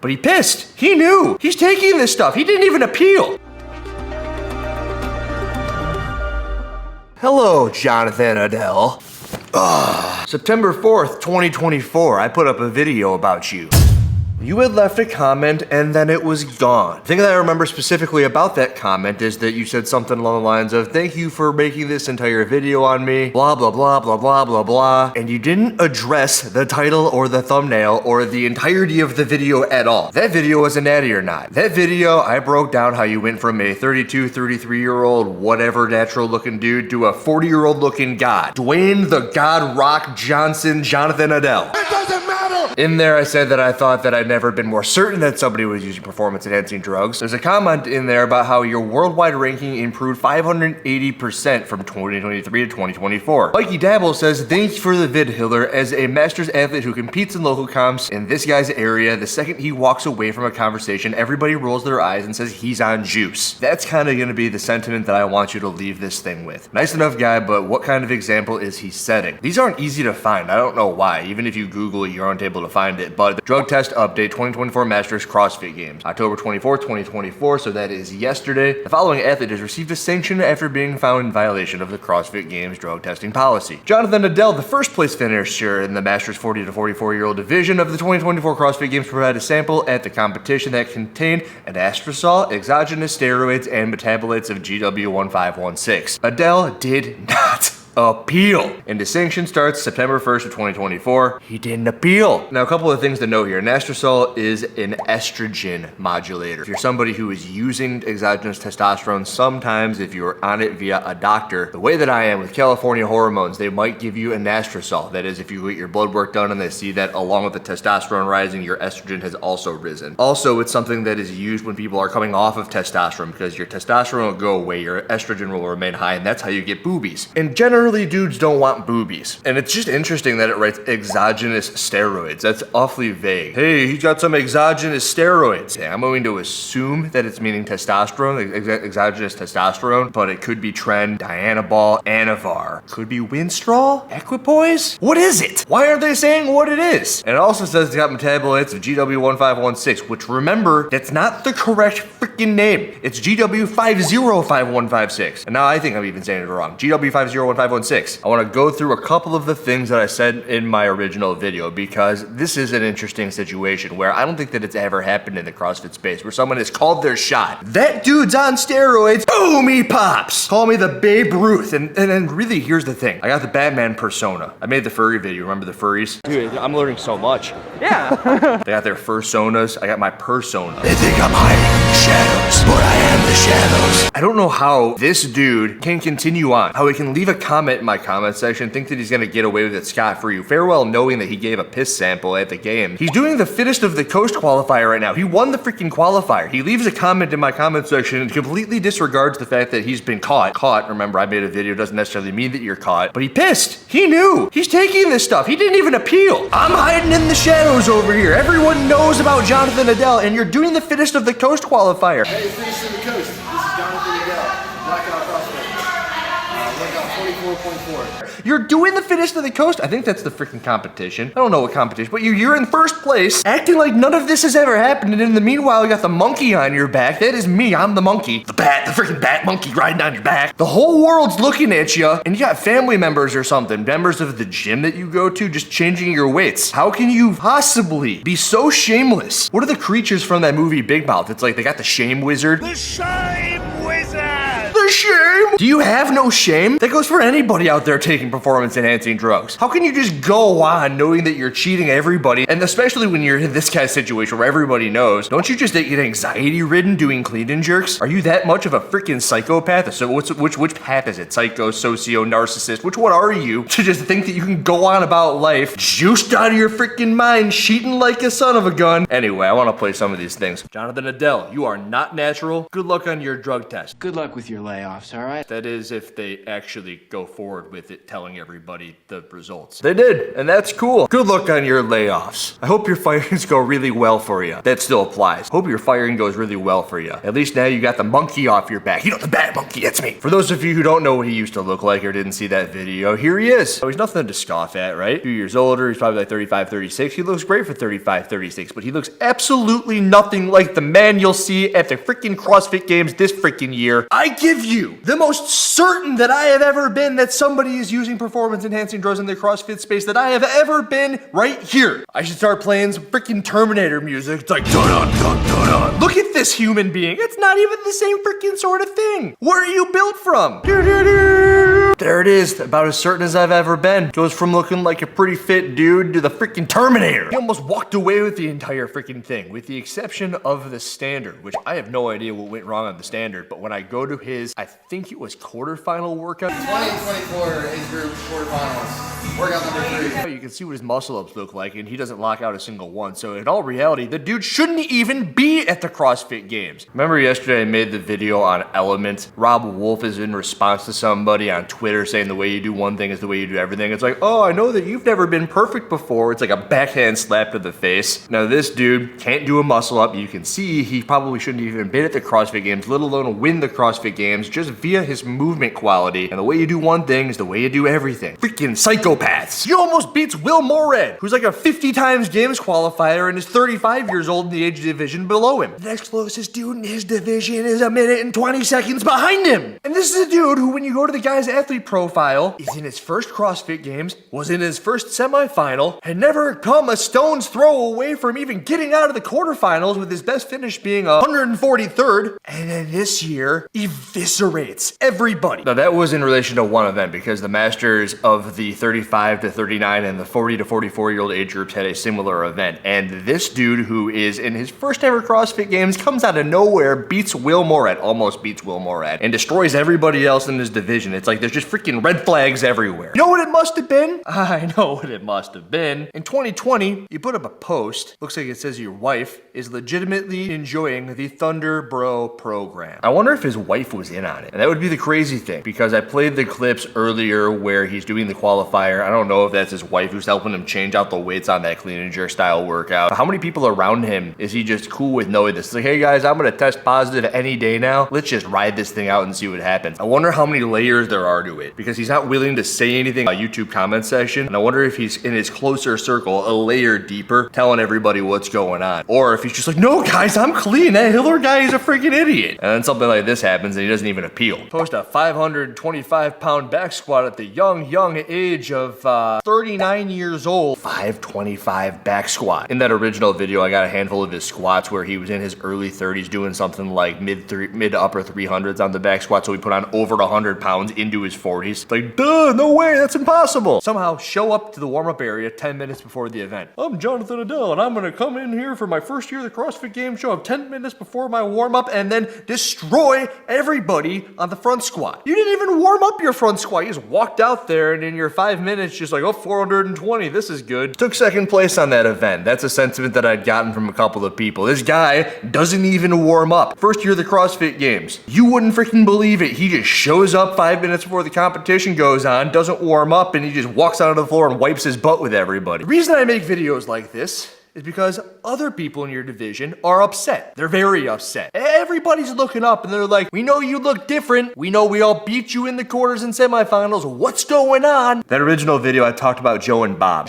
But he pissed. He knew. He's taking this stuff. He didn't even appeal. Hello, Jonathan Adele. September 4th, 2024, I put up a video about you. You had left a comment and then it was gone. The thing that I remember specifically about that comment is that you said something along the lines of, thank you for making this entire video on me, blah, blah, blah, blah, blah, blah, blah. And you didn't address the title or the thumbnail or the entirety of the video at all. That video was a natty or not. That video, I broke down how you went from a 32, 33-year-old, whatever natural looking dude to a 40-year-old looking god. Dwayne the God Rock Johnson, Jonathan Adele. It doesn't matter! In there, I said that I thought that I'd never been more certain that somebody was using performance-enhancing drugs. There's a comment in there about how your worldwide ranking improved 580% from 2023 to 2024. Mikey Dabble says, thanks for the vid, Hiller. As a masters athlete who competes in local comps in this guy's area, the second he walks away from a conversation, everybody rolls their eyes and says he's on juice. That's kind of going to be the sentiment that I want you to leave this thing with. Nice enough guy, but what kind of example is he setting? These aren't easy to find. I don't know why. Even if you Google it, you aren't able to find it. But the drug test update 2024 Masters CrossFit Games, October 24th, 2024, so that is yesterday. The following athlete has received a sanction after being found in violation of the CrossFit Games drug testing policy. Jonathan Adele, the first place finisher in the Masters 40 to 44-year-old division of the 2024 CrossFit Games, provided a sample at the competition that contained an anastrozole, exogenous steroids, and metabolites of GW1516. Adele did not appeal. And the sanction starts September 1st of 2024. He didn't appeal. Now, a couple of things to note here. Anastrozole is an estrogen modulator. If you're somebody who is using exogenous testosterone, sometimes if you're on it via a doctor, the way that I am with California hormones, they might give you anastrozole. That is, if you get your blood work done and they see that along with the testosterone rising, your estrogen has also risen. Also, it's something that is used when people are coming off of testosterone because your testosterone will go away, your estrogen will remain high, and that's how you get boobies. And generally, dudes don't want boobies. And it's just interesting that it writes exogenous steroids. That's awfully vague. Hey, he got some exogenous steroids. Yeah, I'm going to assume that it's meaning testosterone, exogenous testosterone, but it could be Tren, Dianabol, Anavar. Could be Winstrol, Equipoise. What is it? Why aren't they saying what it is? And it also says it's got metabolites of GW1516, which remember, that's not the correct freaking name. It's GW505156. And now I think I'm even saying it wrong. GW501516. I want to go through a couple of the things that I said in my original video because this is an interesting situation where I don't think that it's ever happened in the CrossFit space where someone has called their shot. That dude's on steroids. Boom, he pops. Call me the Babe Ruth. And then really, here's the thing. I got the Batman persona. I made the furry video. Remember the furries? Dude, I'm learning so much. Yeah. They got their fursonas. I got my persona. They think I'm hiding in the shadows, but I am the shadows. I don't know how this dude can continue on. How he can leave a comment in my comment section, think that he's gonna get away with it scot-free. Farewell knowing that he gave a piss sample at the game. He's doing the fittest of the coast qualifier right now. He won the freaking qualifier. He leaves a comment in my comment section and completely disregards the fact that he's been caught. Caught, remember I made a video, doesn't necessarily mean that you're caught, but he pissed. He knew. He's taking this stuff. He didn't even appeal. I'm hiding in the shadows over here. Everyone knows about Jonathan Adele and you're doing the fittest of the coast qualifier. Hey, fittest of the coast. This is Jonathan Adele. Blackout CrossFit. Workout 44.4. You're doing the fittest of the coast. I think that's the freaking competition. I don't know what competition, but you're in first place, acting like none of this has ever happened. And in the meanwhile, you got the monkey on your back. That is me. I'm the monkey. The freaking bat monkey riding on your back. The whole world's looking at you, and you got family members or something, members of the gym that you go to, just changing your weights. How can you possibly be so shameless? What are the creatures from that movie Big Mouth? It's like they got the shame wizard. The Shame Wizard! The shame? Do you have no shame? That goes for anybody out there taking performance-enhancing drugs. How can you just go on knowing that you're cheating everybody, and especially when you're in this kind of situation where everybody knows, don't you just get anxiety-ridden doing clean and jerks? Are you that much of a freaking psychopath? So which path is it? Psycho, socio, narcissist? Which one are you to just think that you can go on about life juiced out of your freaking mind, cheating like a son of a gun? Anyway, I want to play some of these things. Jonathan Adele, you are not natural. Good luck on your drug test. Good luck with your leg. layoffs, all right? That is if they actually go forward with it, telling everybody the results. They did, and that's cool. Good luck on your layoffs. I hope your firings go really well for you. That still applies. Hope your firing goes really well for you. At least now you got the monkey off your back. You know, the bad monkey, that's me. For those of you who don't know what he used to look like or didn't see that video, here he is. So he's nothing to scoff at, right? A few years older, he's probably like 35, 36. He looks great for 35, 36, but he looks absolutely nothing like the man you'll see at the freaking CrossFit Games this freaking year. I give you the most certain that I have ever been that somebody is using performance enhancing drugs in the CrossFit space that I have ever been right here. I should start playing some freaking Terminator music. It's like dun dun dun dun. Look at this human being. It's not even the same freaking sort of thing. Where are you built from? There it is, about as certain as I've ever been. Goes from looking like a pretty fit dude to the freaking Terminator. He almost walked away with the entire freaking thing, with the exception of the standard, which I have no idea what went wrong on the standard, but when I go to his, I think it was quarterfinal workout. 2024 age group quarterfinals. Workout number 3. You can see what his muscle ups look like, and he doesn't lock out a single one. So in all reality, the dude shouldn't even be at the CrossFit Games. Remember yesterday I made the video on Element? Rob Wolf is in response to somebody on Twitter saying the way you do one thing is the way you do everything. It's like, oh, I know that you've never been perfect before. It's like a backhand slap to the face. Now this dude can't do a muscle up. You can see he probably shouldn't even been at the CrossFit Games, let alone win the CrossFit Games, just via his movement quality. And the way you do one thing is the way you do everything. Freaking psychopaths. He almost beats Will Moorhead, who's like a 50 times games qualifier and is 35 years old in the age division below him. The next closest dude in his division is 1 minute and 20 seconds behind him. And this is a dude who, when you go to the guy's athlete profile, is in his first CrossFit Games, was in his first semifinal, had never come a stone's throw away from even getting out of the quarterfinals, with his best finish being 143rd, and then this year eviscerates everybody. Now that was in relation to one event, because the masters of the 35 to 39 and the 40 to 44 year old age groups had a similar event, and this dude, who is in his first ever CrossFit Games, comes out of nowhere, beats Will Moorhead, almost beats Will Moorhead, and destroys everybody else in his division. It's like there's just freaking red flags everywhere. You know what it must have been? I know what it must have been. In 2020, you put up a post, looks like it says your wife is legitimately enjoying the Thunder Bro program. I wonder if his wife was in on it. And that would be the crazy thing, because I played the clips earlier where he's doing the qualifier. I don't know if that's his wife who's helping him change out the weights on that clean and jerk style workout. How many people around him is he just cool with knowing this? It's like, hey guys, I'm gonna test positive any day now. Let's just ride this thing out and see what happens. I wonder how many layers there are to it, because he's not willing to say anything in the YouTube comment section. And I wonder if he's in his closer circle, a layer deeper, telling everybody what's going on. Or if he's just like, no guys, I'm clean. That Hiller guy is a freaking idiot. And then something like this happens and he doesn't even appeal. Post a 525-pound back squat at the young age of 39 years old. 525 back squat. In that original video, I got a handful of his squats where he was in his early 30s doing something like mid to upper 300s on the back squat. So he put on over 100 pounds into his 40s. Like, duh, no way, that's impossible. Somehow show up to the warm-up area 10 minutes before the event. I'm Jonathan Adele, and I'm gonna come in here for my first year of the CrossFit Games, show up 10 minutes before my warm-up, and then destroy everybody on the front squat. You didn't even warm up your front squat. You just walked out there, and in your 5 minutes, just like, oh, 420, this is good. Took second place on that event. That's a sentiment that I'd gotten from a couple of people. This guy doesn't even warm up. First year of the CrossFit Games. You wouldn't freaking believe it. He just shows up 5 minutes before the competition goes on, doesn't warm up, and he just walks onto the floor and wipes his butt with everybody. The reason I make videos like this is because other people in your division are upset. They're very upset. Everybody's looking up and they're like, we know you look different. We know we all beat you in the quarters and semifinals. What's going on? That original video, I talked about Joe and Bob.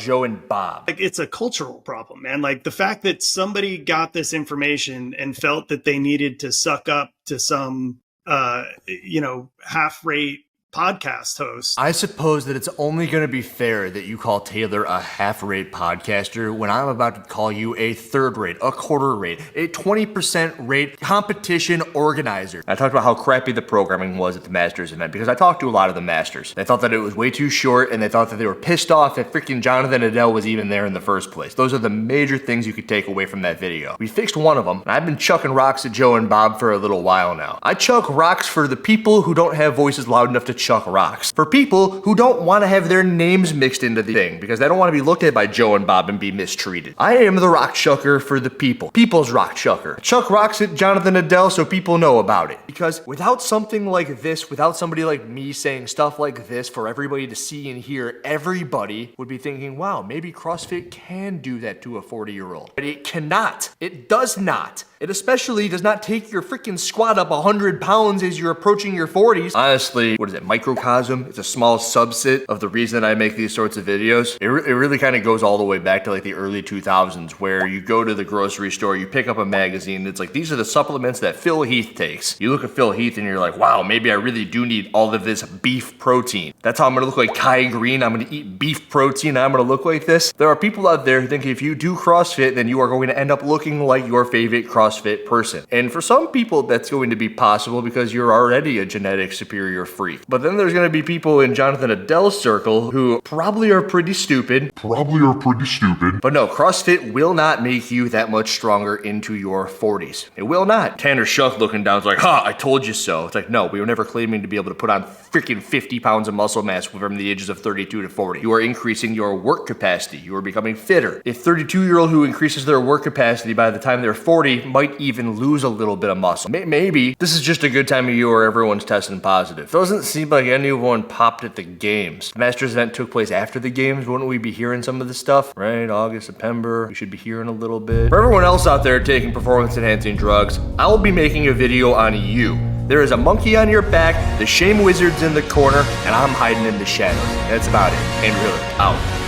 Like, it's a cultural problem, man. Like, the fact that somebody got this information and felt that they needed to suck up to some, half-rate podcast host. I suppose that it's only going to be fair that you call Taylor a half-rate podcaster when I'm about to call you a third rate, a quarter rate, a 20% rate competition organizer. I talked about how crappy the programming was at the Masters event because I talked to a lot of the Masters. They thought that it was way too short and they thought that they were pissed off that freaking Jonathan Adele was even there in the first place. Those are the major things you could take away from that video. We fixed one of them, and I've been chucking rocks at Joe and Bob for a little while now. I chuck rocks for the people who don't have voices loud enough to chuck rocks. For people who don't want to have their names mixed into the thing because they don't want to be looked at by Joe and Bob and be mistreated. I am the rock chucker for the people. People's rock chucker. Chuck rocks at Jonathan Adele so people know about it. Because without something like this, without somebody like me saying stuff like this for everybody to see and hear, everybody would be thinking, wow, maybe CrossFit can do that to a 40-year-old. But it cannot. It does not. It especially does not take your freaking squat up 100 pounds as you're approaching your 40s. Honestly, what is it, microcosm? It's a small subset of the reason I make these sorts of videos. It really kind of goes all the way back to like the early 2000s where you go to the grocery store, you pick up a magazine, it's like, these are the supplements that Phil Heath takes. You look at Phil Heath and you're like, wow, maybe I really do need all of this beef protein. That's how I'm gonna look like Kai Green. I'm gonna eat beef protein. I'm gonna look like this. There are people out there who think if you do CrossFit, then you are going to end up looking like your favorite CrossFit person. And for some people, that's going to be possible because you're already a genetic superior freak. But then there's gonna be people in Jonathan Adele's circle who probably are pretty stupid. But no, CrossFit will not make you that much stronger into your 40s. It will not. Tanner Shuck looking down is like, ha, I told you so. It's like, no, we were never claiming to be able to put on freaking 50 pounds of muscle mass from the ages of 32 to 40. You are increasing your work capacity. You are becoming fitter. A 32-year-old who increases their work capacity by the time they're 40 might even lose a little bit of muscle. Maybe this is just a good time of year where everyone's testing positive. Doesn't seem like anyone popped at the games. The Masters event took place after the games. Wouldn't we be hearing some of this stuff? Right? August, September. We should be hearing a little bit. For everyone else out there taking performance-enhancing drugs, I will be making a video on you. There is a monkey on your back, the shame wizard's in the corner, and I'm hiding in the shadows. That's about it. And really, out.